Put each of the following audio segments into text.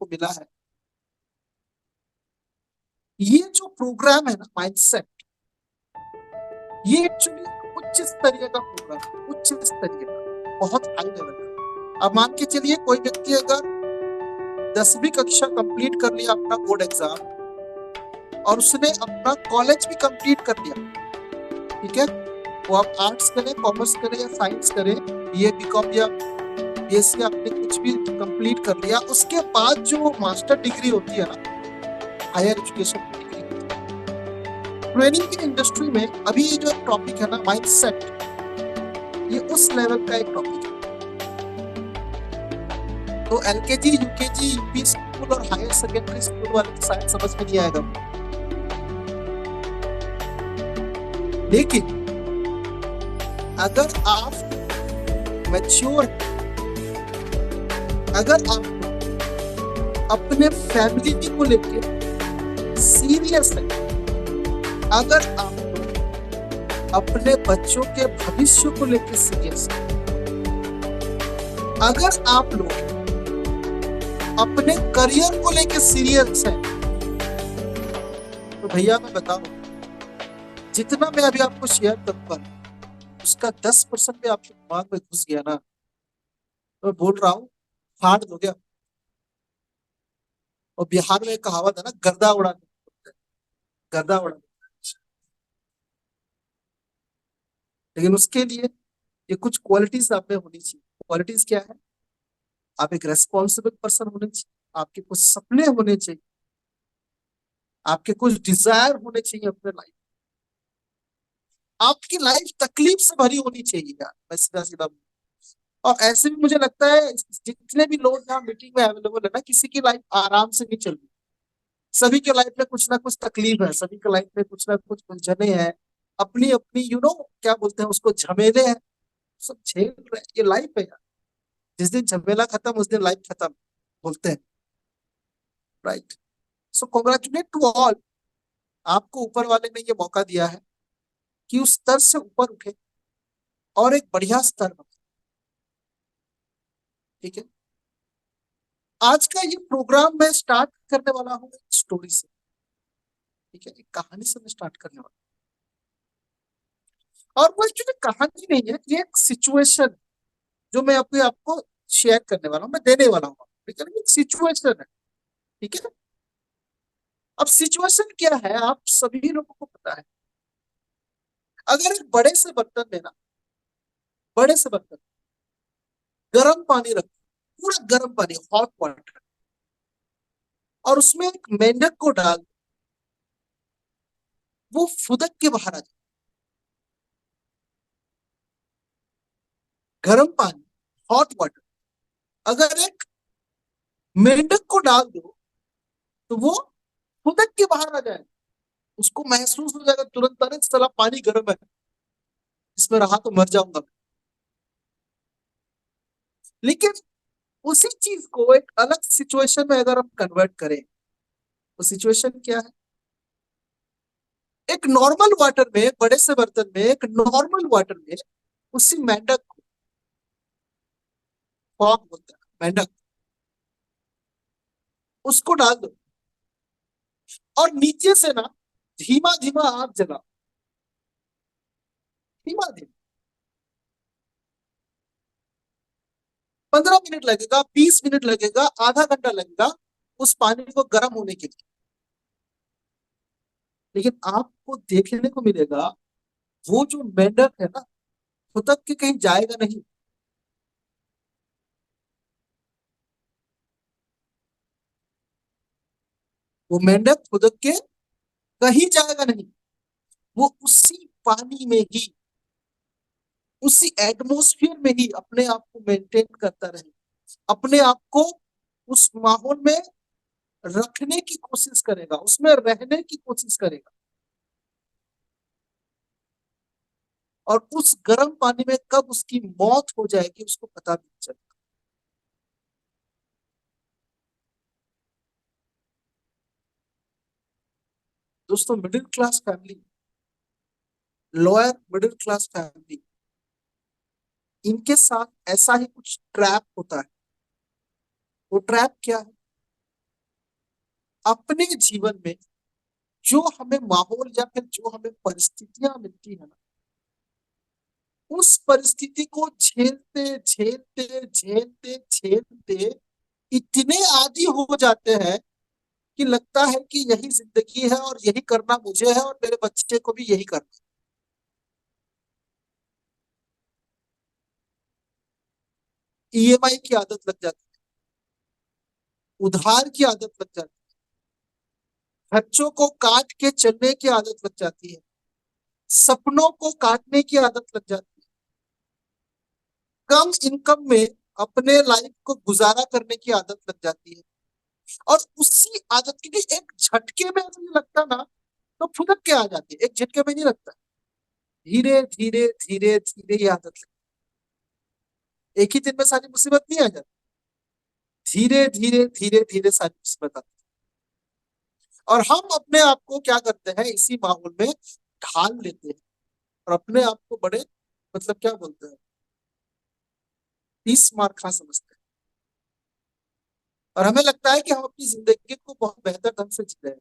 को मिला है, ये जो प्रोग्राम है ना माइंडसेट, ये एक्चुअली उच्च स्तरीय का प्रोग्राम, उच्च स्तरीय का, बहुत हाई लेवल का। अब मान के चलिए कोई व्यक्ति अगर 10वीं कक्षा कंप्लीट कर लिया अपना बोर्ड एग्जाम, और उसने अपना कॉलेज भी कंप्लीट कर लिया, ठीक है, वो आप आर्ट्स करें, कॉमर्स करें या साइंस करें, बीए बीकॉम या बीएससी, आपने कुछ भी कंप्लीट कर लिया, उसके बाद जो मास्टर डिग्री होती है ना, हायर एजुकेशन की डिग्री होती है, ट्रेनिंग की इंडस्ट्री में अभी ये जो टॉपिक है ना माइंडसेट, ये उस लेवल का एक टॉपिक है। तो एलकेजी, यूकेजी, यूपी स्कूल और हायर सेकेंडरी स्कूल वाले तो शायद समझ में नहीं आएगा, लेकिन अगर आप मैच्योर, अगर आप अपने फैमिली को लेके सीरियस है, अगर आप अपने बच्चों के भविष्य को लेके सीरियस है, अगर आप लोग अपने करियर को लेके सीरियस है, तो भैया मैं बताऊं, जितना मैं अभी आपको शेयर करूंगा उसका 10% भी आपके दिमाग में घुस गया ना, तो मैं बोल रहा हूँ फाड़ दोगे आप। और बिहार में एक कहावत है ना, गर्दा उड़ाने, गर्दा उड़ाने, लेकिन उसके लिए ये कुछ क्वालिटीज आप में होनी चाहिए। क्वालिटीज क्या है? आप एक रेस्पॉन्सिबल पर्सन होने चाहिए, आपके कुछ सपने होने चाहिए, आपके कुछ डिजायर होने चाहिए अपने लाइफ, आपकी लाइफ तकलीफ से भरी होनी चाहिए यार, मैं सीधा सीधा। और ऐसे भी मुझे लगता है जितने भी लोग यहाँ मीटिंग में अवेलेबल है ना, किसी की लाइफ आराम से नहीं चल रही, सभी के लाइफ में कुछ ना कुछ तकलीफ है, सभी के लाइफ में कुछ ना कुछ उलझने हैं, अपनी अपनी क्या बोलते हैं उसको, झमेले हैं, सब झेल रहे हैं। ये लाइफ है यार, जिस दिन झमेला खत्म उस दिन लाइफ खत्म, बोलते हैं, right? So congratulate to all, आपको ऊपर वाले ने ये मौका दिया है कि उस स्तर से ऊपर उठे और एक बढ़िया स्तर बने, ठीक है। आज का ये प्रोग्राम मैं स्टार्ट करने वाला हूँ एक स्टोरी से, ठीक है, एक कहानी से मैं स्टार्ट करने वाला हूँ। और वो एक्चुअली कहानी नहीं है, ये एक सिचुएशन जो मैं आपको शेयर करने वाला हूँ, मैं देने वाला हूँ, ठीक है, एक सिचुएशन है, ठीक है। अब सिचुएशन क्या है आप सभी लोगों को पता है। अगर एक बड़े से बर्तन में ना, बड़े से बर्तन गर्म पानी रखो, पूरा गर्म पानी, हॉट वाटर, और उसमें एक मेंढक को डाल, वो फुदक के बाहर आ जाए। गर्म पानी, हॉट वाटर, अगर एक मेंढक को डाल दो तो वो फुदक के बाहर आ जाए, उसको महसूस हो जाएगा तुरंत, अरे साला पानी गर्म है, इसमें रहा तो मर जाऊंगा। लेकिन उसी चीज को एक अलग सिचुएशन में अगर हम कन्वर्ट करें, तो सिचुएशन क्या है? एक नॉर्मल वाटर में, बड़े से बर्तन में, एक नॉर्मल वाटर में उसी मेंढक को, कौन बोलता है मेंढक, उसको डाल दो, और नीचे से ना धीमा धीमा आग जलाओ, धीमा धीमा, 15 मिनट लगेगा, 20 मिनट लगेगा, आधा घंटा लगेगा उस पानी को गर्म होने के लिए। लेकिन आपको देखने को मिलेगा वो जो मेंढक है ना, फुदक के कहीं जाएगा नहीं, वो मेंढक फुदक के कहीं जाएगा नहीं, वो उसी पानी में ही, उसी एटमोस्फियर में ही अपने आप को मेंटेन करता रहे, अपने आप को उस माहौल में रखने की कोशिश करेगा, उसमें रहने की कोशिश करेगा, और उस गर्म पानी में कब उसकी मौत हो जाएगी उसको पता नहीं चलेगा। दोस्तों, middle class family, lower middle class family, इनके साथ ऐसा ही कुछ ट्रैप होता है। वो ट्रैप क्या है? अपने जीवन में जो हमें माहौल या फिर जो हमें परिस्थितियां मिलती है ना, उस परिस्थिति को झेलते झेलते झेलते झेलते इतने आदी हो जाते हैं कि लगता है कि यही जिंदगी है और यही करना मुझे है और मेरे बच्चे को भी यही करना। ईएमआई की आदत लग जाती है, उधार की आदत लग जाती है, खर्चों को काट के चलने की आदत लग जाती है, सपनों को काटने की आदत लग जाती है, कम इनकम में अपने लाइफ को गुजारा करने की आदत लग जाती है। और उसी आदत क्योंकि एक झटके में अगर ये लगता ना तो फुदक के आ जाती है, एक झटके में नहीं लगता, धीरे धीरे धीरे धीरे ये आदत लगती है। एक ही दिन में सारी मुसीबत नहीं आ जाती, धीरे धीरे धीरे धीरे सारी मुसीबत आती है। और हम अपने आप को क्या करते हैं, इसी माहौल में ढाल लेते हैं और अपने आप को बड़े मतलब क्या बोलते हैं, 30 मार खा समझते हैं। और हमें लगता है कि हम अपनी जिंदगी को बहुत बेहतर ढंग से जी रहे हैं।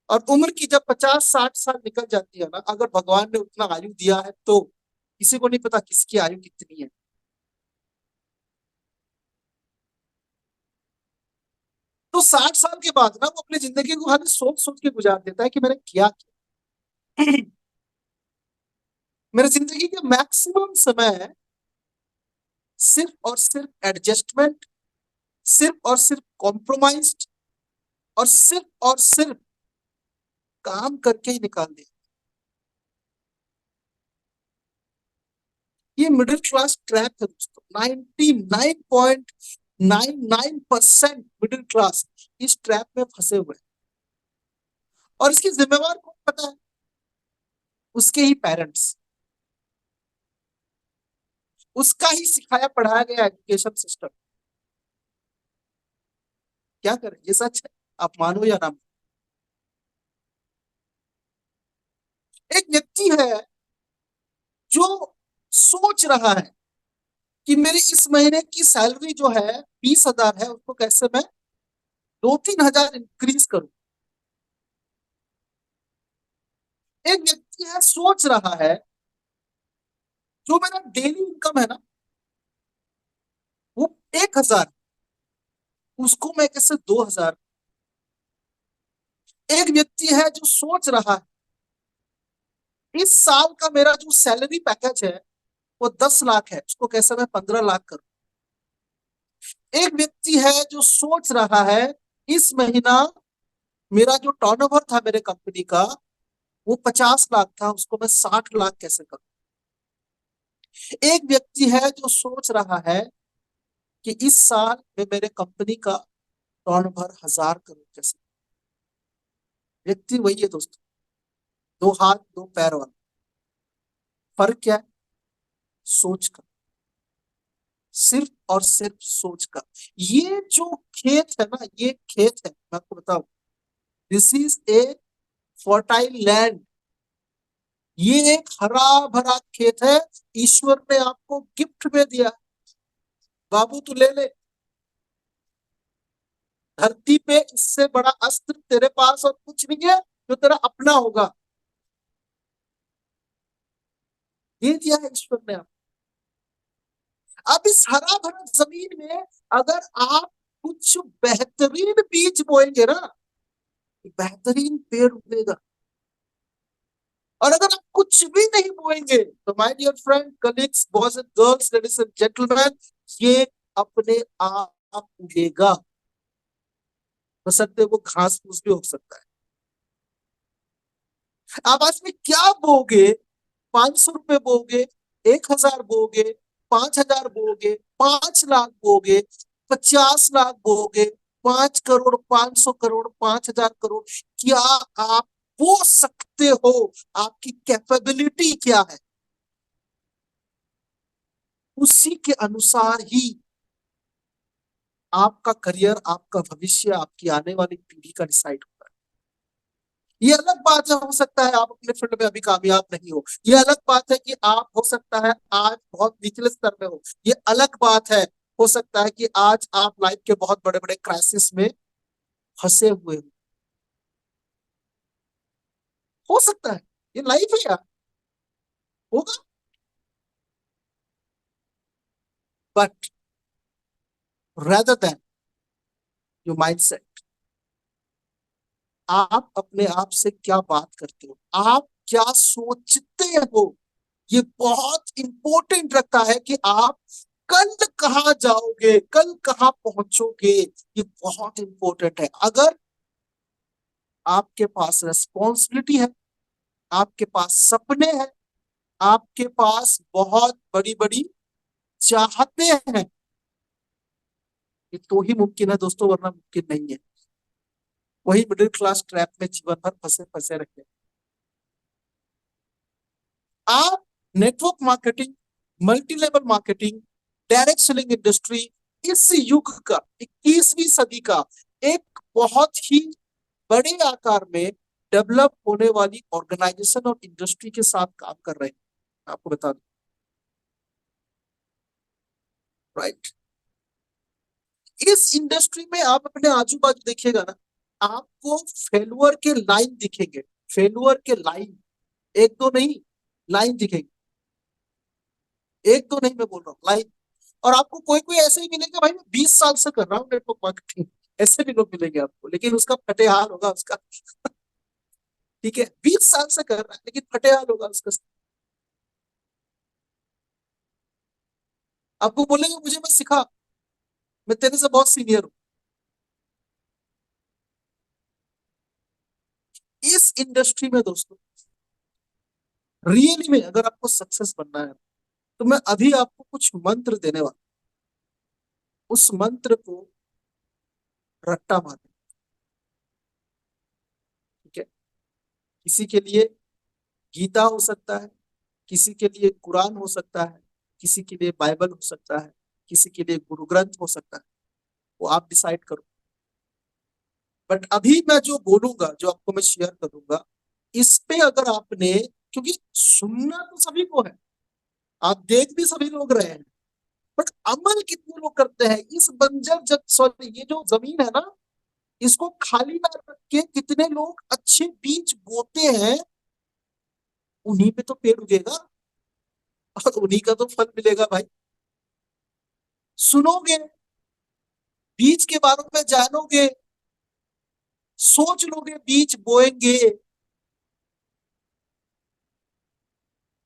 और उम्र की जब 50-60 साल निकल जाती है ना, अगर भगवान ने उतना आयु दिया है तो किसी को नहीं पता किसकी आयु कितनी है। तो 60 साल के बाद ना वो अपनी जिंदगी को खाली सोच सोच के गुजार देता है कि मैंने किया क्या। मेरे जिंदगी के मैक्सिमम समय सिर्फ और सिर्फ एडजस्टमेंट, सिर्फ और सिर्फ कॉम्प्रोमाइज और सिर्फ काम करके ही निकाल दिया। ये मिडिल क्लास ट्रैप है दोस्तों, 99.99% मिडिल क्लास इस ट्रैप में फंसे हुए हैं। और इसकी जिम्मेवार कौन पता है? उसके ही पेरेंट्स, उसका ही सिखाया पढ़ाया गया एजुकेशन सिस्टम। क्या करें, ये सच है, आप मानो या ना। एक व्यक्ति है जो सोच रहा है कि मेरी इस महीने की सैलरी जो है 20,000 है, उसको कैसे मैं 2-3 हजार इंक्रीज करूं। एक व्यक्ति है सोच रहा है जो मेरा डेली इनकम है ना वो 1,000, उसको मैं कैसे 2,000। एक व्यक्ति है जो सोच रहा है इस साल का मेरा जो सैलरी पैकेज है वो 10 लाख है, उसको कैसे मैं 15 लाख करूं। एक व्यक्ति है जो सोच रहा है इस महीना मेरा जो टर्नओवर था मेरे कंपनी का वो 50 लाख था, उसको मैं 60 लाख कैसे करूं। एक व्यक्ति है जो सोच रहा है कि इस साल में मेरे कंपनी का टर्नओवर 1,000 करोड़ कैसे। व्यक्ति वही है दोस्तों, दो हाथ दो पैर वाला। फर्क क्या है? सोच का, सिर्फ और सिर्फ सोच का। ये जो खेत है ना, ये खेत है, मैं आपको बताऊं, this is a fertile land. ये एक हरा भरा खेत है, ईश्वर ने आपको गिफ्ट में दिया। बाबू तू ले ले, धरती पे इससे बड़ा अस्त्र तेरे पास और कुछ नहीं है जो तेरा अपना होगा। ये दिया है ईश्वर ने आपको। अब इस हरा भरा जमीन में अगर आप कुछ बेहतरीन बीज बोएंगे ना, बेहतरीन पेड़ उगेगा। और अगर आप कुछ भी नहीं बोएंगे तो my dear friend, colleagues, boys and girls, ladies and gentleman, ये अपने आप उगेगा। हो सकते वो घास फूस भी हो सकता है। आप आज में क्या बोगे? 500 रुपए बोगे, 1,000 बोगे, 5,000 बोगे, 5 लाख बोगे, 50 लाख बोगे, 5 करोड़, 500 करोड़, 5,000 करोड़, क्या आप बो सकते हो? आपकी कैपेबिलिटी क्या है? उसी के अनुसार ही आपका करियर, आपका भविष्य, आपकी आने वाली पीढ़ी का डिसाइड होता है। ये अलग बात है, हो सकता है आप अपने फील्ड में अभी कामयाब नहीं हो। ये अलग बात है कि आप हो सकता है आज बहुत निचले स्तर में हो। ये अलग बात है, हो सकता है कि आज आप लाइफ के बहुत बड़े बड़े क्राइसिस में फंसे हुए हो सकता है, ये लाइफ है यार, होगा। But rather than your mindset, आप अपने आप से क्या बात करते हो, आप क्या सोचते हो, ये बहुत इंपॉर्टेंट रखता है कि आप कल कहाँ जाओगे, कल कहाँ पहुंचोगे, ये बहुत इंपॉर्टेंट है। अगर आपके पास रेस्पॉन्सिबिलिटी है, आपके पास सपने हैं, आपके पास बहुत बड़ी बड़ी चाहते हैं, ये तो ही मुमकिन है दोस्तों, वरना मुमकिन नहीं है। वही मिडिल क्लास ट्रैप में जीवन भर फंसे फंसे रहे। आप network marketing, multi level marketing, direct selling industry, इस युग का 21वीं सदी का एक बहुत ही बड़े आकार में डेवलप होने वाली ऑर्गेनाइजेशन और इंडस्ट्री के साथ काम कर रहे हैं, आपको बता दूं। राइट, इस इंडस्ट्री में आप अपने आजू बाजू देखिएगा ना, आपको फेलुअर के लाइन दिखेंगे, फेलुअर के लाइन, एक दो नहीं, लाइन दिखेंगे, एक दो नहीं मैं बोल रहा हूँ, लाइन। और आपको कोई कोई ऐसे ही मिलेगा, भाई मैं 20 साल से कर रहा हूँ नेटवर्क मार्केटिंग, ऐसे भी लोग मिलेंगे आपको, लेकिन उसका फटे हाल होगा उसका। ठीक है, 20 साल से कर रहा है लेकिन फटे हाल होगा उसका। आपको बोलेंगे मुझे मैं सिखा, मैं तेरे से बहुत सीनियर हूँ। इस इंडस्ट्री में दोस्तों, रियली में अगर आपको सक्सेस बनना है, तो मैं अभी आपको कुछ मंत्र देने वाला, उस मंत्र को रट्टा मारना। ठीक है, किसी के लिए गीता हो सकता है, किसी के लिए कुरान हो सकता है, किसी के लिए बाइबल हो सकता है, किसी के लिए गुरु ग्रंथ हो सकता है, वो आप डिसाइड करो। बट अभी मैं जो बोलूंगा, जो आपको मैं शेयर करूंगा, इस पे अगर आपने, क्योंकि सुनना तो सभी को है, आप देख भी सभी लोग रहे हैं, बट अमल कितने लोग करते हैं इस बंजर जग, सॉरी ये जो जमीन है ना, इसको खाली ना रख के कितने लोग अच्छे बीज बोते हैं, उन्हीं पे तो पेड़ उगेगा और उन्हीं का तो फल मिलेगा भाई। सुनोगे, बीज के बारे में जानोगे, सोच लोगे, बीज बोएंगे,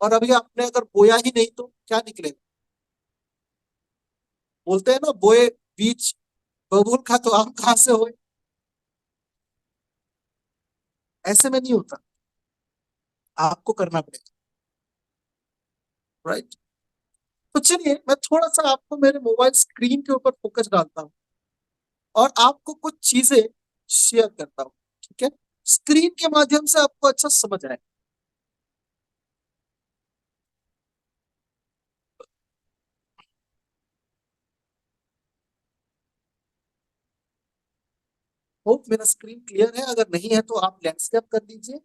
और अभी आपने अगर बोया ही नहीं तो क्या निकलेगा। बोलते हैं ना, बोए बीज बबूल का तो आम कहां से हो। ऐसे में नहीं होता, आपको करना पड़ेगा। राइट, तो चलिए मैं थोड़ा सा आपको मेरे मोबाइल स्क्रीन के ऊपर फोकस डालता हूँ और आपको कुछ चीजें शेयर करता हूँ। ठीक है, स्क्रीन के माध्यम से आपको अच्छा समझ आए। होप मेरा स्क्रीन क्लियर है, अगर नहीं है तो आप लैंडस्केप कर दीजिए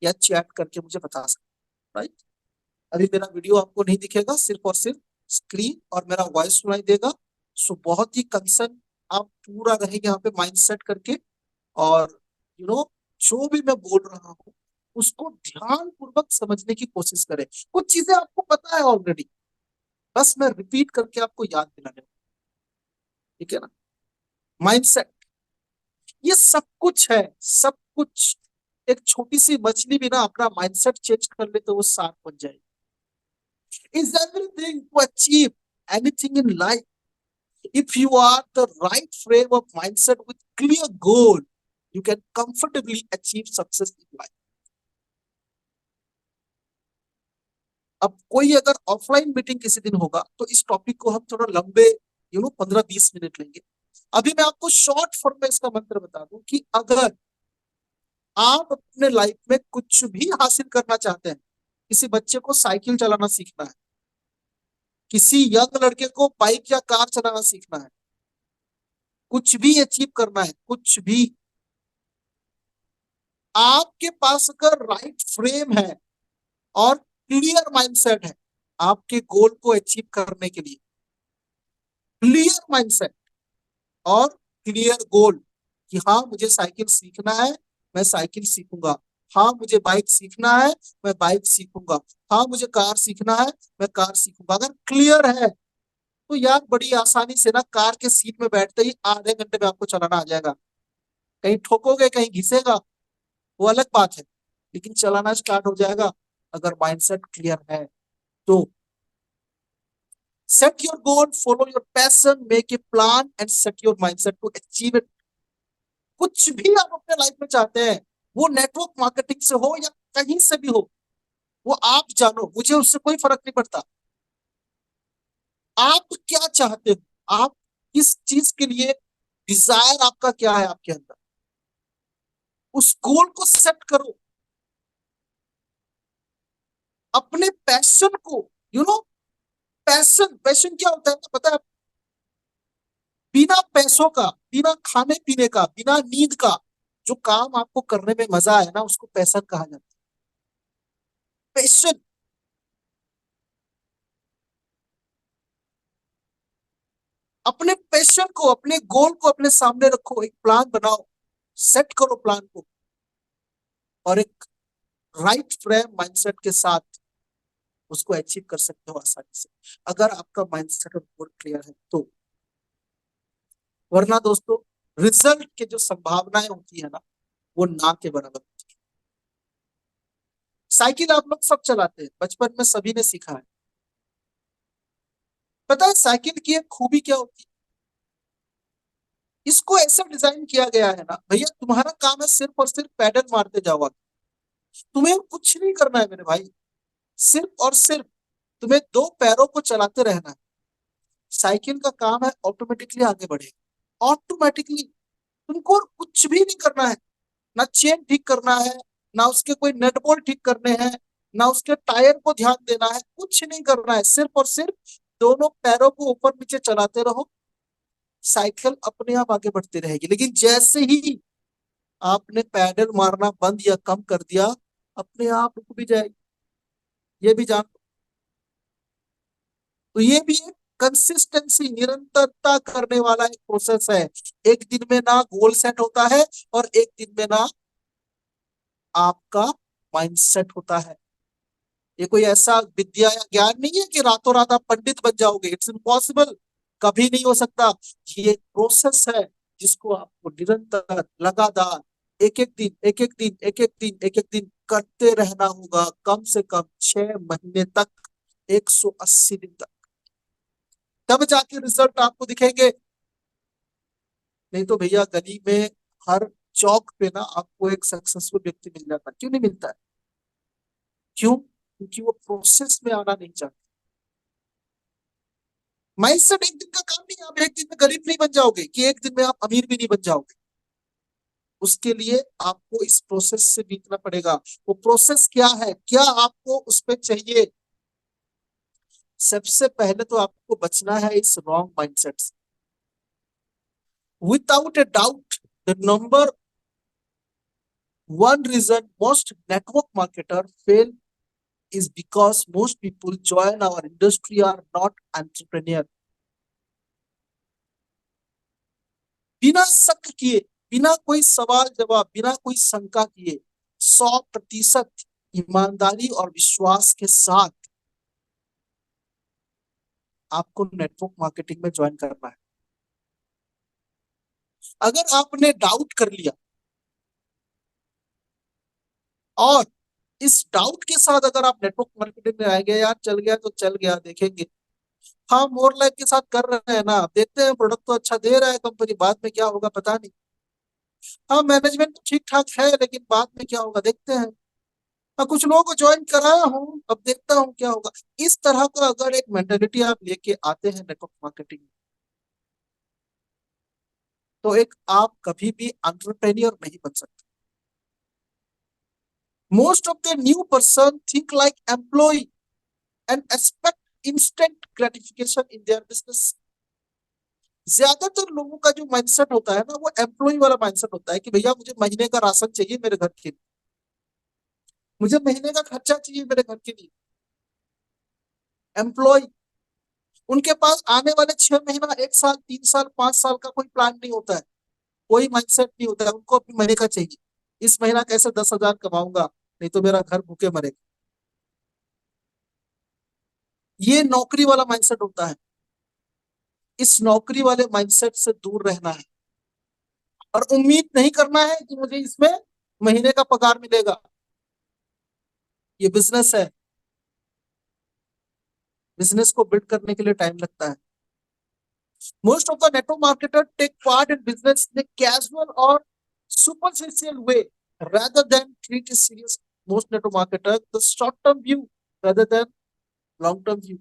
या चैट करके मुझे बता सकते। राइट, अभी मेरा वीडियो आपको नहीं दिखेगा, सिर्फ और सिर्फ स्क्रीन और मेरा वॉइस सुनाई देगा। सो बहुत ही कंसर्न आप पूरा रहेंगे यहाँ पे माइंड सेट करके, और यू नो जो भी मैं बोल रहा हूँ उसको ध्यान पूर्वक समझने की कोशिश करें। कुछ चीजें आपको पता है ऑलरेडी, बस मैं रिपीट करके आपको याद दिलाने वाला। ठीक है ना, माइंडसेट, ये सब कुछ है, सब कुछ। एक छोटी सी मछली भी ना अपना माइंडसेट चेंज कर ले तो वो शार्क बन जाएगी। Is everything to achieve anything in life, if you are the right frame of mindset with clear goal, you can comfortably achieve success in life. अब कोई अगर ऑफलाइन मीटिंग किसी दिन होगा तो इस टॉपिक को हम थोड़ा लंबे 15-20 मिनट लेंगे। अभी मैं आपको शॉर्ट फॉर्म में इसका मंत्र बता दूं कि अगर आप अपने लाइफ में कुछ भी हासिल करना चाहते हैं, किसी बच्चे को साइकिल चलाना सीखना है, किसी यंग लड़के को बाइक या कार चलाना सीखना है, कुछ भी अचीव करना है, कुछ भी, आपके पास अगर राइट फ्रेम है और क्लियर माइंडसेट है आपके गोल को अचीव करने के लिए, क्लियर माइंडसेट और क्लियर गोल, कि हाँ मुझे साइकिल सीखना है, मैं साइकिल सीखूंगा। हाँ मुझे बाइक सीखना है, मैं बाइक सीखूंगा। हाँ मुझे कार सीखना है, मैं कार सीखूंगा। अगर क्लियर है तो यार बड़ी आसानी से ना कार के सीट में बैठते ही आधे घंटे में आपको चलाना आ जाएगा। कहीं ठोकोगे, कहीं घिसेगा, वो अलग बात है, लेकिन चलाना स्टार्ट हो जाएगा अगर माइंडसेट क्लियर है तो। Set your goal, follow your passion, make a plan and set your mindset to achieve it. कुछ भी आप अपने लाइफ में चाहते हैं, वो नेटवर्क मार्केटिंग से हो या कहीं से भी हो, वो आप जानो, मुझे उससे कोई फर्क नहीं पड़ता। आप क्या चाहते हो, आप किस चीज के लिए, डिजायर आपका क्या है आपके अंदर, उस गोल को सेट करो। अपने पैशन को, पैशन, पैशन क्या होता है ना पता है? बिना पैसों का, बिना खाने पीने का, बिना नींद का जो काम आपको करने में मजा आए ना, उसको पैशन कहा जाता है। पैशन। अपने पैशन को, अपने गोल को अपने सामने रखो, एक प्लान बनाओ, सेट करो प्लान को, और एक राइट फ्रेम माइंडसेट के साथ उसको अचीव कर सकते हो आसानी से, अगर आपका माइंडसेट और गोल क्लियर है तो। वरना दोस्तों, रिजल्ट के जो संभावनाएं होती है ना, वो ना के बराबर होती है। साइकिल आप लोग सब चलाते हैं, बचपन में सभी ने सीखा है। पता है साइकिल की एक खूबी क्या होती है? इसको ऐसा डिजाइन किया गया है ना भैया, तुम्हारा काम है सिर्फ और सिर्फ पैडल मारते जाओ, तुम्हें कुछ नहीं करना है मेरे भाई। सिर्फ और सिर्फ तुम्हें दो पैरों को चलाते रहना है। साइकिल का काम है ऑटोमेटिकली आगे बढ़े, ऑटोमेटिकली। तुमको और कुछ भी नहीं करना है, ना चेन ठीक करना है, ना उसके कोई नट बोल्ट ठीक करने हैं, ना उसके टायर को ध्यान देना है, कुछ नहीं करना है। सिर्फ और सिर्फ दोनों पैरों को ऊपर नीचे चलाते रहो, साइकिल अपने आप आगे बढ़ती रहेगी। लेकिन जैसे ही आपने पैडल मारना बंद या कम कर दिया, अपने आप रुक भी जाएगी, ये भी जान। तो ये भी एक कंसिस्टेंसी, निरंतरता करने वाला एक प्रोसेस है। एक दिन में ना गोल सेट होता है, और एक दिन में ना आपका माइंडसेट होता है। ये कोई ऐसा विद्या या ज्ञान नहीं है कि रातों रात आप पंडित बन जाओगे, इट्स इम्पॉसिबल, कभी नहीं हो सकता। ये एक प्रोसेस है जिसको आपको निरंतर, लगातार, एक एक दिन, एक एक दिन, एक एक दिन, एक एक दिन करते रहना होगा, कम से कम 6 महीने तक, 180 दिन तक, तब जाके रिजल्ट आपको दिखेंगे। नहीं तो भैया गली में, हर चौक पे ना आपको एक सक्सेसफुल व्यक्ति मिल जाता है। क्यों नहीं मिलता है? क्यों? क्योंकि वो प्रोसेस में आना नहीं चाहते। माइंडसेट एक दिन का काम नहीं है, आप एक दिन में गरीब नहीं बन जाओगे, कि एक दिन में आप अमीर भी नहीं बन जाओगे। उसके लिए आपको इस प्रोसेस से बीतना पड़ेगा। वो प्रोसेस क्या है, क्या आपको उस पर चाहिए? सबसे पहले तो आपको बचना है इस रॉन्ग माइंडसेट से। Without a doubt, the number one reason most network marketer fail is because most people join our industry are not entrepreneur। बिना शक किए, बिना कोई सवाल जवाब, बिना कोई शंका किए, 100% ईमानदारी और विश्वास के साथ आपको नेटवर्क मार्केटिंग में ज्वाइन करना है। अगर आपने डाउट कर लिया, और इस डाउट के साथ अगर आप नेटवर्क मार्केटिंग में आएंगे, यार चल गया तो चल गया, देखेंगे, हाँ मोर लाइफ के साथ कर रहे हैं ना, देखते हैं, प्रोडक्ट तो अच्छा दे रहा है कंपनी, बाद में क्या होगा पता नहीं। हाँ मैनेजमेंट तो ठीक ठाक है, लेकिन बाद में क्या होगा देखते हैं। हाँ कुछ लोगों को ज्वाइन कराया हूँ, अब देखता हूँ क्या होगा। इस तरह का अगर एक मेंटेलिटी आप लेके आते हैं नेटवर्क मार्केटिंग में, तो एक आप कभी भी एंटरप्रेन्योर नहीं बन सकते। Most of the new person think like employ and expect instant gratification in their business. ज्यादातर लोगों का जो माइंडसेट होता है ना, वो एम्प्लॉय वाला माइंडसेट होता है कि भैया मुझे महीने का राशन चाहिए मेरे घर के लिए, मुझे महीने का खर्चा चाहिए मेरे घर के लिए। एम्प्लॉय, उनके पास आने वाले 6 महीना, 1 साल, 3 साल, 5 साल का कोई प्लान नहीं होता है। कोई माइंडसेट नहीं होता है, उनको अपनी महीने का चाहिए, इस महीना कैसे 10,000 कमाऊंगा, नहीं तो मेरा घर भूखे मरेगा। ये नौकरी वाला माइंडसेट होता है। इस नौकरी वाले माइंडसेट से दूर रहना है और उम्मीद नहीं करना है कि मुझे इसमें महीने का पगार मिलेगा। ये बिजनेस है, बिजनेस को बिल्ड करने के लिए टाइम लगता है। Most of the network marketers take part in business in a casual or superficial way rather than treat it serious. Most network marketers the short-term view rather than long-term view.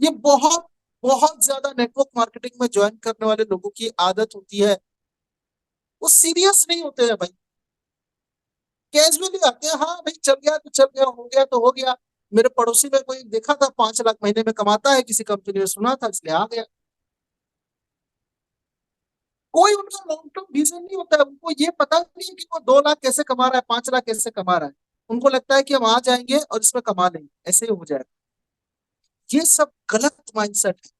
ये बहुत बहुत ज्यादा network marketing में join करने वाले लोगों की आदत होती है। वो सीरियस नहीं होते हैं भाई, कैजुअली आते हैं, हाँ भाई चल गया तो चल गया, हो गया तो हो गया। मेरे पड़ोसी में कोई देखा था 5 लाख महीने में कमाता है किसी कंपनी में, सुना था इसलिए आ गया। कोई उनका लॉन्ग टर्म विजन नहीं होता है, उनको ये पता नहीं है कि वो 2 लाख कैसे कमा रहा है, 5 लाख कैसे कमा रहा है। उनको लगता है कि हम आ जाएंगे और इसमें कमा लेंगे, ऐसे ही हो जाएगा। ये सब गलत माइंडसेट है।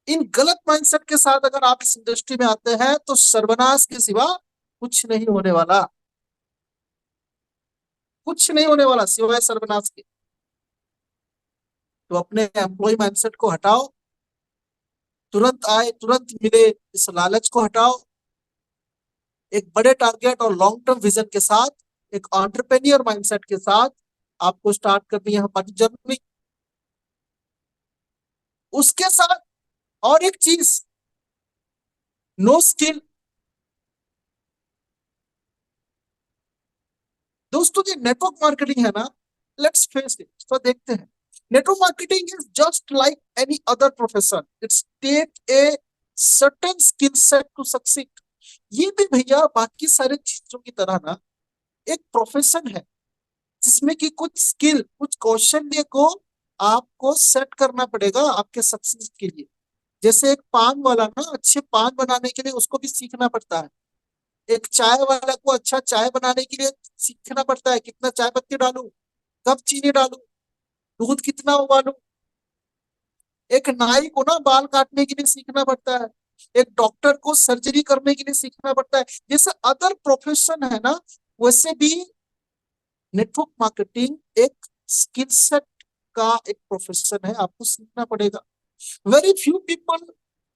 इन गलत माइंडसेट के साथ अगर आप इस इंडस्ट्री में आते हैं तो सर्वनाश के सिवा कुछ नहीं होने वाला, कुछ नहीं होने वाला सिवाय सर्वनाश के। तो अपने एम्प्लॉय माइंडसेट को हटाओ, तुरंत आए तुरंत मिले इस लालच को हटाओ। एक बड़े टारगेट और लॉन्ग टर्म विजन के साथ, एक एंटरप्रेन्योर माइंडसेट के साथ आपको स्टार्ट करनी है हमारी जर्नी। उसके साथ और एक चीज, नो स्किल। दोस्तों ये नेटवर्क मार्केटिंग है ना, लेट्स फेस इट, तो देखते हैं। Network marketing is just like any other profession, it's take a certain skill set to succeed. ये भी भैया बाकी सारे चीजों की तरह ना एक प्रोफेशन है, जिसमें कि कुछ स्किल, कुछ कौशल्य को आपको सेट करना पड़ेगा आपके सक्सेस के लिए। जैसे एक पान वाला ना अच्छे पान बनाने के लिए उसको भी सीखना पड़ता है, एक चाय वाला को अच्छा चाय बनाने के लिए सीखना पड़ता है, कितना चाय पत्ती डालूं, कब चीनी डालूं, दूध कितना उबालूं। एक नाई को ना बाल काटने के लिए सीखना पड़ता है, एक डॉक्टर को सर्जरी करने के लिए सीखना पड़ता है। जैसे अदर प्रोफेशन है ना, वैसे भी नेटवर्क मार्केटिंग एक स्किल सेट का एक प्रोफेशन है, आपको सीखना पड़ेगा। Very few people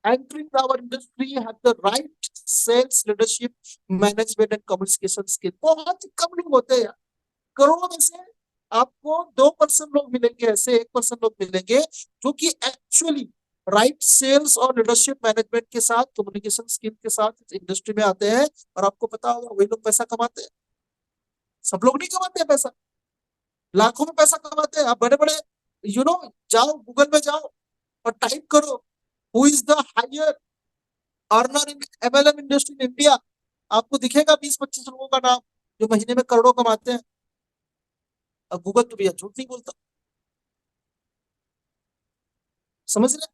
entering our industry have the right sales, leadership, management and communication skill। बहुत ही कम लोग होते हैं, करोड़ों में से आपको 2% लोग मिलेंगे, ऐसे 1% लोग मिलेंगे जो कि एक्चुअली राइट सेल्स और लीडरशिप मैनेजमेंट के साथ, कम्युनिकेशन स्किल के साथ इंडस्ट्री में आते हैं। और आपको पता होगा वही लोग पैसा कमाते हैं, सब लोग नहीं कमाते हैं पैसा, लाखों में पैसा कमाते हैं। आप बड़े बड़े जाओ गूगल में जाओ और टाइप करो who is the higher earner in MLM industry in India, आपको दिखेगा 20-25 लोगों का नाम जो महीने में करोड़ों कमाते हैं। अब गूगल तो भैया झूठ नहीं बोलता, समझ रहे।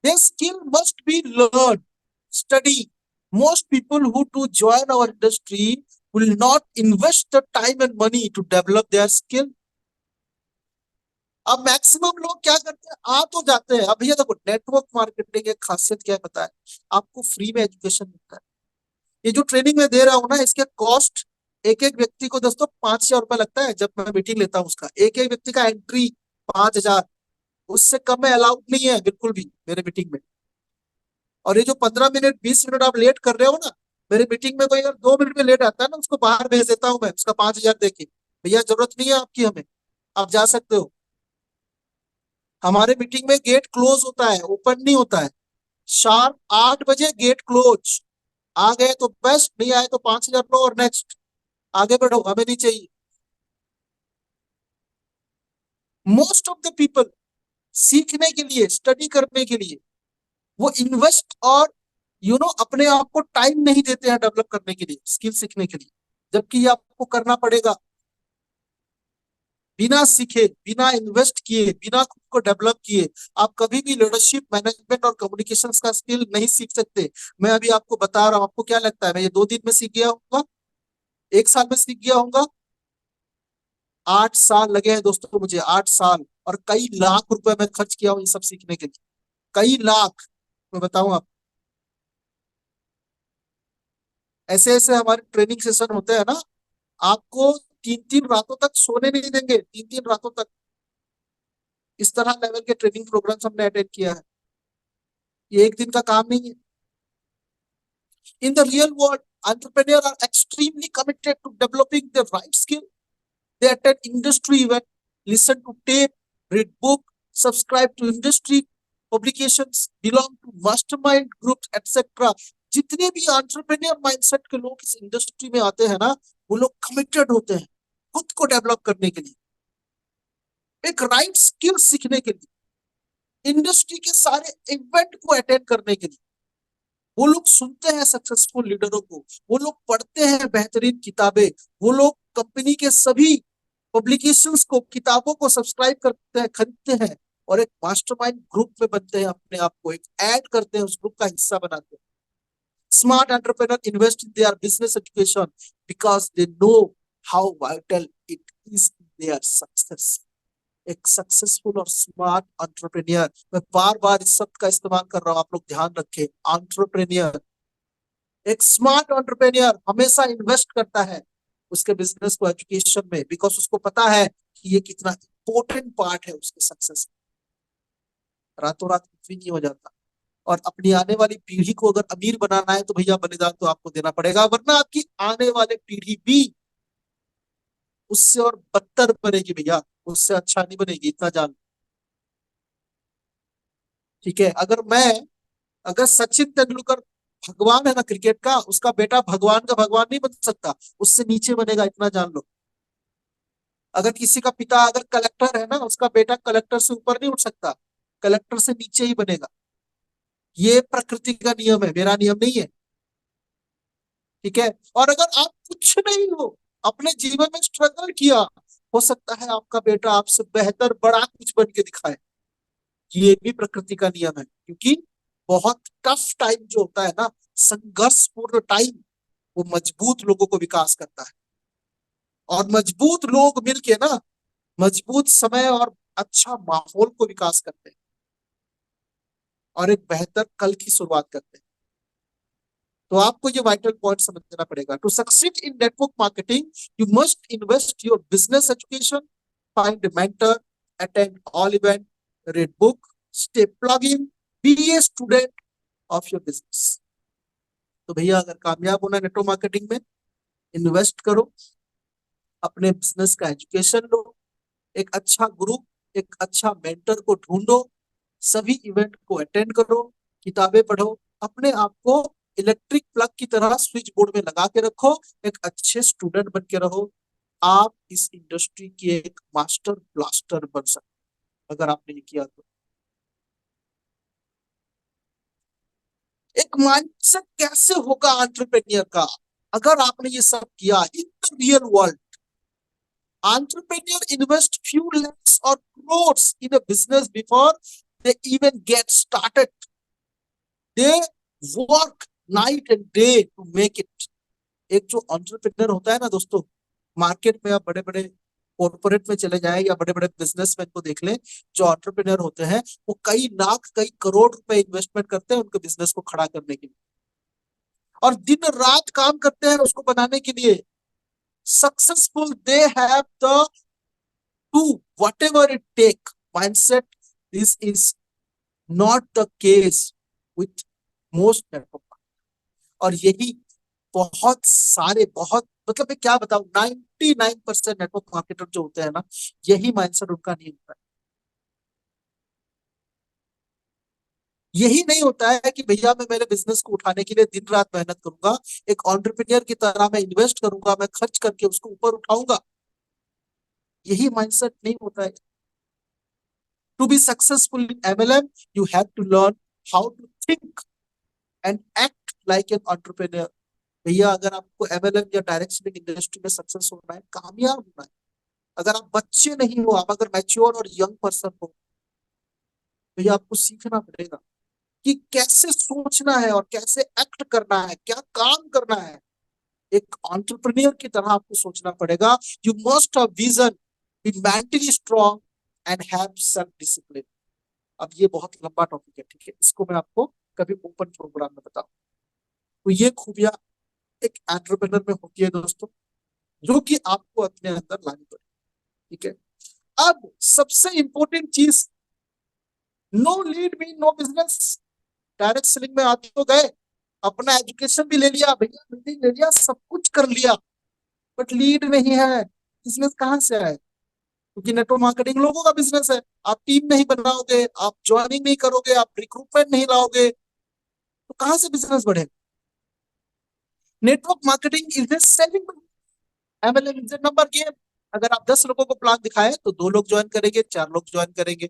Their skill must be learned, study. Most people who to join our industry will not invest the time and money to develop their skill। अब मैक्सिमम लोग क्या करते हैं, आ तो जाते हैं। अब भैया देखो नेटवर्क मार्केटिंग एक खासियत क्या है पता है, आपको फ्री में एजुकेशन मिलता है। ये जो ट्रेनिंग में दे रहा हूँ ना, इसके कॉस्ट एक एक व्यक्ति को दोस्तों 5,000 रुपए लगता है। जब मैं मीटिंग लेता हूँ उसका, एक एक व्यक्ति का एंट्री 5,000, उससे कम में अलाउड नहीं है बिल्कुल भी मेरे मीटिंग में। और ये जो 15 मिनट 20 मिनट आप लेट कर रहे हो ना मेरे मीटिंग में, कोई अगर 2 मिनट में लेट आता है ना उसको बाहर भेज देता हूँ मैं, उसका 5,000 देके, भैया जरूरत नहीं है आपकी हमें, आप जा सकते हो। हमारे मीटिंग में गेट क्लोज होता है, ओपन नहीं होता है। शार्प 8 बजे गेट क्लोज। आ गए तो बेस्ट, नहीं आए तो 5,000 लो और नेक्स्ट आगे बढ़ो, हमें नहीं चाहिए। मोस्ट ऑफ द पीपल सीखने के लिए, स्टडी करने के लिए वो इन्वेस्ट और अपने आप को टाइम नहीं देते हैं डेवलप करने के लिए, स्किल सीखने के लिए। जबकि ये आपको करना पड़ेगा। बिना सीखे, बिना इन्वेस्ट किए, बिना खुद को डेवलप किए आप कभी भी लीडरशिप, मैनेजमेंट और कम्युनिकेशन का स्किल नहीं सीख सकते। मैं अभी आपको बता रहा हूँ, आपको क्या लगता है मैं ये 2 दिन में सीख गया होगा, 1 साल में सीख गया होगा? 8 साल लगे हैं दोस्तों मुझे, 8 साल, और कई लाख रुपए मैं खर्च किया हूँ ये सब सीखने के लिए, कई लाख। मैं बताऊं आप, ऐसे ऐसे हमारे ट्रेनिंग सेशन होते हैं ना, आपको 3 3 रातों तक सोने नहीं देंगे, 3 3 रातों तक। इस तरह लेवल के ट्रेनिंग प्रोग्राम्स हमने अटेंड किया है। ये एक दिन का काम नहीं है। In the real world, entrepreneurs are extremely committed to developing the right skill. They attend industry event, listen to tape, read book, subscribe to industry publications, belong to mastermind groups, etc. जितने भी entrepreneur mindset के लोग इस industry में आते हैं ना, वो लोग कमिटेड होते हैं खुद को डेवलप करने के लिए, एक राइट स्किल सीखने के लिए, इंडस्ट्री के सारे इवेंट को अटेंड करने के लिए। वो लोग सुनते हैं सक्सेसफुल लीडरों को, वो लोग पढ़ते हैं बेहतरीन किताबें, वो लोग कंपनी के सभी पब्लिकेशंस को, किताबों को सब्सक्राइब करते हैं, खरीदते हैं, और एक मास्टरमाइंड ग्रुप में बनते हैं, अपने आप को एक ऐड करते हैं, उस ग्रुप का हिस्सा बनाते हैं। Smart entrepreneur invest in their business education because they know how vital it is their success. एक सक्सेसफुल और स्मार्ट एंटरप्रेन्योर, मैं बार बार इस शब्द का इस्तेमाल कर रहा हूं, आप लोग ध्यान रखें, एंटरप्रेन्योर। एक स्मार्ट एंटरप्रेन्योर हमेशा इन्वेस्ट करता है उसके बिजनेस को एजुकेशन में, बिकॉज उसको पता है कि ये कितना इंपॉर्टेंट पार्ट है उसके सक्सेस में। रातों रात कुछ भी नहीं हो जाता, और अपनी आने वाली पीढ़ी को अगर अमीर बनाना है तो भैया बलिदान तो आपको देना पड़ेगा, वरना आपकी आने वाली पीढ़ी भी उससे और बदतर बनेगी भैया, उससे अच्छा नहीं बनेगी, इतना जान। ठीक है, अगर सचिन तेंदुलकर भगवान है ना क्रिकेट का, उसका बेटा भगवान का भगवान नहीं बन सकता, उससे नीचे बनेगा, इतना जान लो। अगर किसी का पिता अगर कलेक्टर है ना, उसका बेटा कलेक्टर से ऊपर नहीं उठ सकता, कलेक्टर से नीचे ही बनेगा। ये प्रकृति का नियम है, मेरा नियम नहीं है। ठीक है, और अगर आप कुछ नहीं हो, अपने जीवन में स्ट्रगल किया, हो सकता है आपका बेटा आपसे बेहतर बड़ा कुछ बन के दिखाए। ये भी प्रकृति का नियम है, क्योंकि बहुत टफ टाइम जो होता है ना, संघर्षपूर्ण टाइम, वो मजबूत लोगों को विकास करता है। और मजबूत लोग मिलके ना, मजबूत समय और अच्छा माहौल को विकास करते हैं, और एक बेहतर कल की शुरुआत करते हैं। तो आपको ये वाइटल पॉइंट समझना पड़ेगा। To succeed in network marketing, you must invest your business education, find a mentor, attend all event, read book, stay plug in, be a student of your business। तो भैया अगर कामयाब होना नेटवर्क मार्केटिंग में, invest करो, अपने business का education लो, एक अच्छा ग्रुप, एक अच्छा मेंटर को ढूंढो, सभी इवेंट को अटेंड करो, किताबें पढ़ो, अपने आप को इलेक्ट्रिक प्लग की तरह स्विच बोर्ड में लगा के रखो, एक अच्छे स्टूडेंट बन के रहो। आप इस इंडस्ट्री के एक मास्टर ब्लास्टर बन सकते, अगर आपने ये किया तो। एक माइंडसेट कैसे होगा एंटरप्रेन्योर का, अगर आपने ये सब किया इन the real world. Entrepreneur invest few lakhs or crores in a business before they even get started. They work night and day to make it. एक जो entrepreneur होता है ना दोस्तों, मार्केट में आप बड़े बड़े कॉर्पोरेट में चले जाएं या बड़े बड़े बिजनेसमैन को देख लें, जो एंटरप्रेन्योर होते हैं, वो कई लाख कई करोड़ रुपए इन्वेस्टमेंट करते हैं उनके बिजनेस को खड़ा करने के लिए, और दिन रात काम करते हैं उसको बनाने के लिए। Successful they have the do whatever it take mindset. This is not the case with most network। और यही बहुत सारे, बहुत मतलब मैं क्या बताऊं, 99% नेटवर्क मार्केटर जो होते हैं ना, यही माइंडसेट उनका नहीं होता है। यही नहीं होता है कि भैया मैं मेरे बिजनेस को उठाने के लिए दिन रात मेहनत करूंगा, एक एंटरप्रेन्योर की तरह मैं इन्वेस्ट करूंगा, मैं खर्च करके उसको ऊपर उठाऊंगा। यही माइंडसेट नहीं होता है। To be successful in MLM, you have to learn how to think and act like an entrepreneur। भैया अगर आपको MLM या डायरेक्ट सेलिंग इंडस्ट्री में सक्सेस होना है, कामयाब होना है, अगर आप बच्चे नहीं हो, आप अगर मैच्योर और यंग पर्सन हो, भैया आपको सीखना पड़ेगा कि कैसे सोचना है और कैसे एक्ट करना है, क्या काम करना है। एक एंटरप्रेन्योर की तरह आपको सोचना पड़ेगा। You must have vision, be mentally strong and have self discipline. अब ये बहुत लंबा टॉपिक है, ठीक है, इसको मैं आपको कभी ओपन प्रोग्राम में बताओ। तो ये खूबियां एक एंटरप्रेन्योर में होती है दोस्तों, जो कि आपको अपने अंदर लानी पड़ेगी। ठीक है, अब सबसे इंपॉर्टेंट चीज, no lead mean no business. Direct selling में आते तो गए, अपना एजुकेशन भी ले लिया भैया, बिल्डिंग ले लिया, सब कुछ कर लिया, बट लीड नहीं है, बिजनेस कहाँ से आए? क्योंकि नेटवर्क मार्केटिंग लोगों का बिजनेस है। आप टीम नहीं बनाओगे, आप ज्वाइनिंग नहीं करोगे, आप रिक्रूटमेंट नहीं लाओगे, तो कहाँ से बिजनेस बढ़ेगा? Network marketing is a selling, MLM is a number game. अगर आप 10 लोगों को प्लान दिखाए तो 2 लोग ज्वाइन करेंगे, 4 लोग ज्वाइन करेंगे।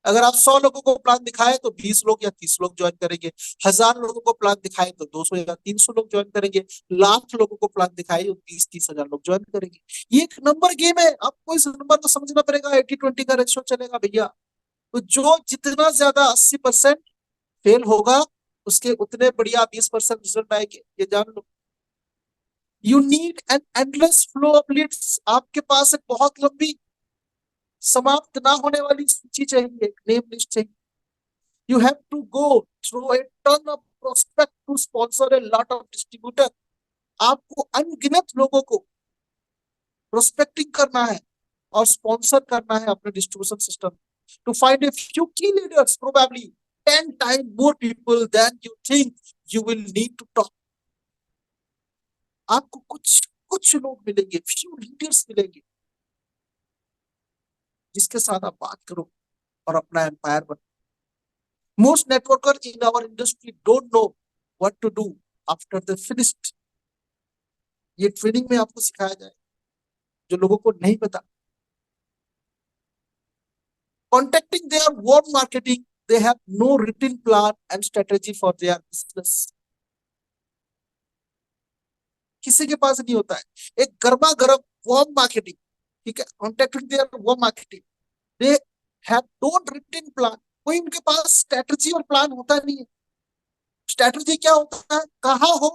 अगर आप 100 लोगों को प्लान दिखाए तो 20 लोग या 30 लोग ज्वाइन करेंगे। 1000 लोगों को प्लान दिखाए तो 200 या 300 लोग ज्वाइन करेंगे। लाख लोगों को प्लान दिखाए तो 20-30 हजार लोग ज्वाइन करेंगे। ये एक नंबर गेम है, आपको इस नंबर को समझना पड़ेगा। 80-20 का रेशियो चलेगा भैया। तो जो जितना ज्यादा 80% फेल होगा, उसके उतने बढ़िया 20% रिजल्ट आएंगे, ये जान लो। You need an endless flow of leads. आपके पास एक बहुत लंबी, समाप्त ना होने वाली सूची चाहिए, एक नेम लिस्ट चाहिए। You have to go through a ton of prospect to sponsor a lot of distributor. आपको अनगिनत लोगों को प्रोस्पेक्टिंग करना है और स्पॉन्सर करना है अपने distribution system. To find a few key leaders, probably 10 time more people than you think you will need to talk. आपको कुछ कुछ लोग मिलेंगे, फ्यू लीडर्स मिलेंगे, जिसके साथ आप बात करो और अपना एम्पायर बनो। Most networkers in our industry don't know what to do after they finished. ये ट्रेनिंग में आपको सिखाया जाए, जो लोगों को नहीं पता। Contacting their warm marketing, they have no written plan and strategy for their business. किसी के पास नहीं होता है एक गर्मा गर्म वार्म मार्केटिंग। ठीक है, contacting their warm marketing, they have don't written plan. कोई उनके पास स्ट्रेटजी और प्लान होता नहीं है। स्ट्रेटजी क्या होता है? कहाँ हो,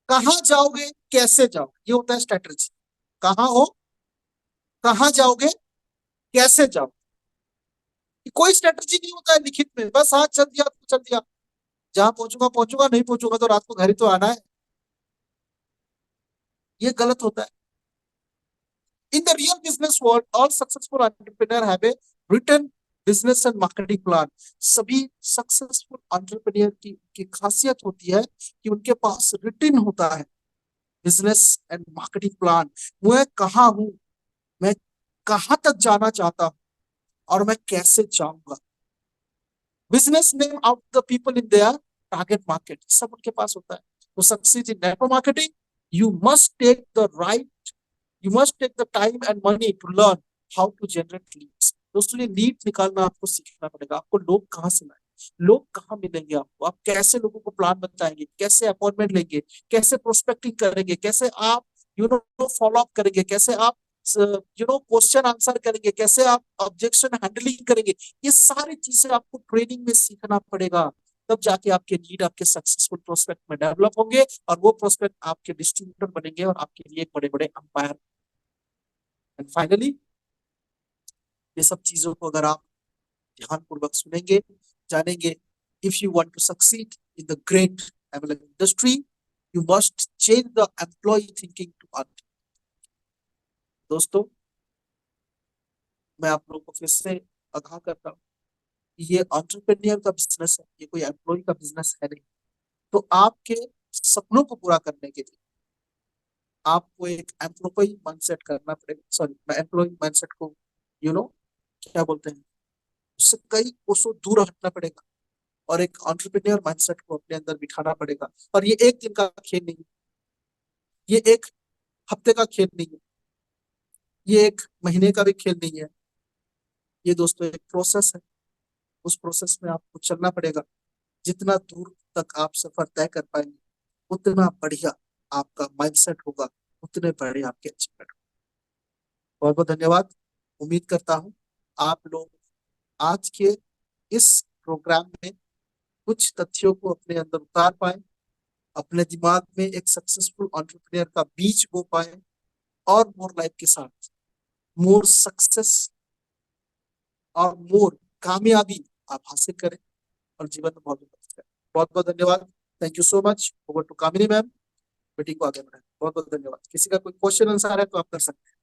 कहाँ जाओगे, कैसे जाओगे, ये होता है स्ट्रेटजी। कहाँ हो, कहाँ जाओगे, कैसे जाओगे। कोई स्ट्रेटजी नहीं होता है लिखित में, बस हाँ चल दिया तो चल दिया, जहां पहुंचूंगा पहुंचूंगा, नहीं पहुंचूंगा तो रात को घर ही तो आना है। ये गलत होता है। In the real business world all successful entrepreneur have a written business and marketing plan. सभी सक्सेसफुल एंटरप्रेन्योर की खासियत होती है कि उनके पास रिटन होता है बिजनेस एंड मार्केटिंग प्लान। मैं कहाँ हूं, मैं कहाँ तक जाना चाहता हूं, और मैं कैसे जाऊंगा। Business name out the people in their target market, सब उनके पास होता है। तो succeed in network marketing, you must take the right, you must take the time and money to learn how to generate leads. दोस्तों, ये lead निकालना आपको सीखना पड़ेगा। आपको लोग कहाँ से लाए, लोग कहाँ मिलेंगे आपको, आप कैसे लोगों को प्लान बताएंगे, कैसे अपॉइंटमेंट लेंगे, कैसे प्रोस्पेक्टिंग करेंगे, कैसे आप फॉलो अप करेंगे, कैसे आप क्वेश्चन आंसर करेंगे, कैसे आप ऑब्जेक्शन हैंडलिंग करेंगे। ये सारी चीजें आपको ट्रेनिंग में सीखना पड़ेगा। तब जाके आपके लीड आपके सक्सेसफुल प्रोस्पेक्ट में डेवलप होंगे, और वो प्रोस्पेक्ट आपके डिस्ट्रीब्यूटर बनेंगे और आपके लिए बड़े बड़े अंपायर। एंड फाइनली, ये सब चीजों को अगर आप ध्यानपूर्वक सुनेंगे, जानेंगे, if you want to succeed in the great MLM industry, you must change the employ thinking to earn. दोस्तों, मैं आप लोगों को फिर से आगाह करता हूँ, ये एंटरप्रेन्योर का बिजनेस है, ये कोई एम्प्लॉय का बिजनेस है नहीं। तो आपके सपनों को पूरा करने के लिए आपको एक एम्प्लॉय माइंडसेट करना पड़ेगा। सॉरी, एम्प्लॉय माइंडसेट को क्या बोलते हैं, उससे कई कोसों दूर हटना पड़ेगा, और एक एंटरप्रेन्योर माइंडसेट को अपने अंदर बिठाना पड़ेगा। और ये एक दिन का खेल नहीं है, ये एक हफ्ते का खेल नहीं है, ये एक महीने का भी खेल नहीं है। ये दोस्तों एक प्रोसेस है। उस प्रोसेस में आपको चलना पड़ेगा। जितना दूर तक आप सफर तय कर पाएंगे, उतना बढ़िया आपका माइंडसेट होगा, उतने बड़े आपके अचीवमेंट। बहुत बहुत धन्यवाद। उम्मीद करता हूँ आप लोग आज के इस प्रोग्राम में कुछ तथ्यों को अपने अंदर उतार पाए, अपने दिमाग में एक सक्सेसफुल एंटरप्रेन्योर का बीज बो पाए, और मोर लाइफ के साथ मोर सक्सेस और मोर कामयाबी आप हासिल करें और जीवन में बहुत करें। बहुत बहुत धन्यवाद। Thank you so much. Over to Kamini ma'am, meeting को आगे बढ़ाएं। बहुत बहुत धन्यवाद। किसी का कोई क्वेश्चन आंसर है तो आप कर सकते हैं।